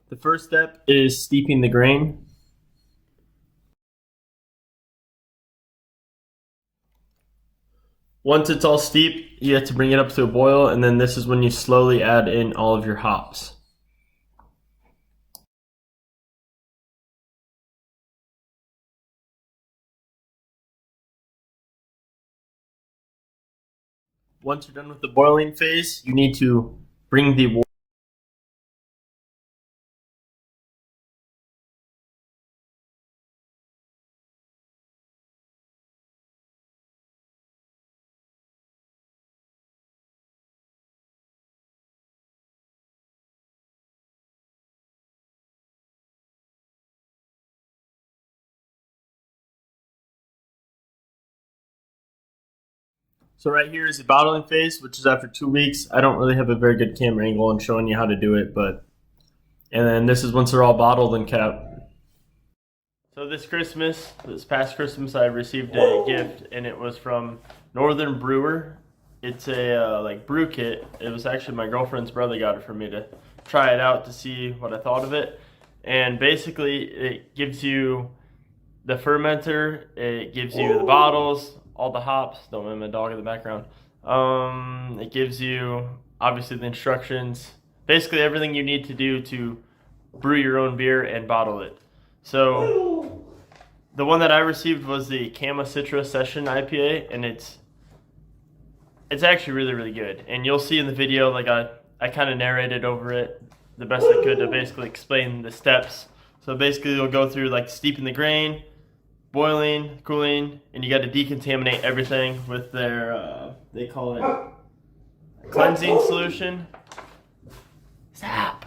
The first step is steeping the grain. Once it's all steep, you have to bring it up to a boil, and then this is when you slowly add in all of your hops. Once you're done with the boiling phase, you need to bring the water. So right here is the bottling phase, which is after 2 weeks. I don't really have a very good camera angle on showing you how to do it, and then this is once they're all bottled and capped. So this past Christmas, I received a gift, and it was from Northern Brewer. It's a like brew kit. It was actually my girlfriend's brother got it for me to try it out to see what I thought of it. And basically, it gives you the fermenter, it gives you the bottles, all the hops. Don't mind my dog in the background. It gives you obviously the instructions, basically everything you need to do to brew your own beer and bottle it. So the one that I received was the Citra Session IPA, and it's actually really, really good. And you'll see in the video, like I kind of narrated over it the best I could to basically explain the steps. So basically you'll go through like steeping the grain, boiling, cooling, and you got to decontaminate everything with their, they call it cleansing solution. Stop.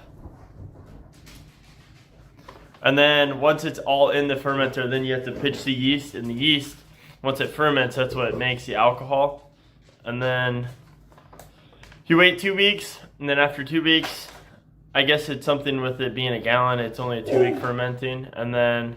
And then once it's all in the fermenter, then you have to pitch the yeast, and the yeast, once it ferments, that's what makes the alcohol. And then you wait 2 weeks, and then after 2 weeks, I guess it's something with it being a gallon, it's only a 2-week fermenting, and then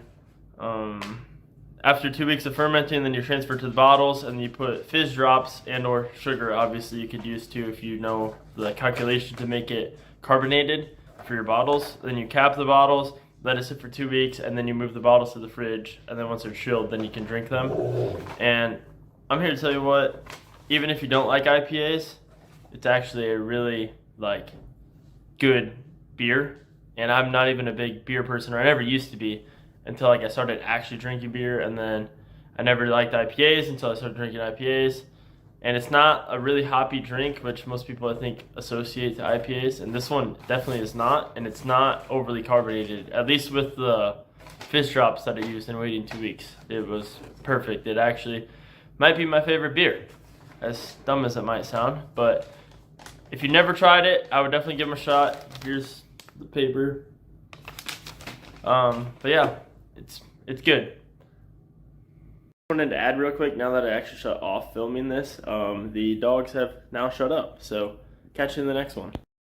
after 2 weeks of fermenting, then you transfer to the bottles, and you put fizz drops and or sugar. Obviously, you could use too if you know the calculation to make it carbonated for your bottles. Then you cap the bottles, let it sit for 2 weeks, and then you move the bottles to the fridge, and then once they're chilled, then you can drink them. And I'm here to tell you what, even if you don't like IPAs, it's actually a really like good beer. And I'm not even a big beer person, or I never used to be, until like I started actually drinking beer, and then I never liked IPAs until I started drinking IPAs. And it's not a really hoppy drink, which most people I think associate to IPAs, and this one definitely is not, and it's not overly carbonated, at least with the fizz drops that I used in waiting 2 weeks. It was perfect. It actually might be my favorite beer, as dumb as it might sound, but if you never tried it, I would definitely give them a shot. Here's the paper. But yeah, it's good. I wanted to add real quick, now that I actually shut off filming this, the dogs have now shut up, so catch you in the next one.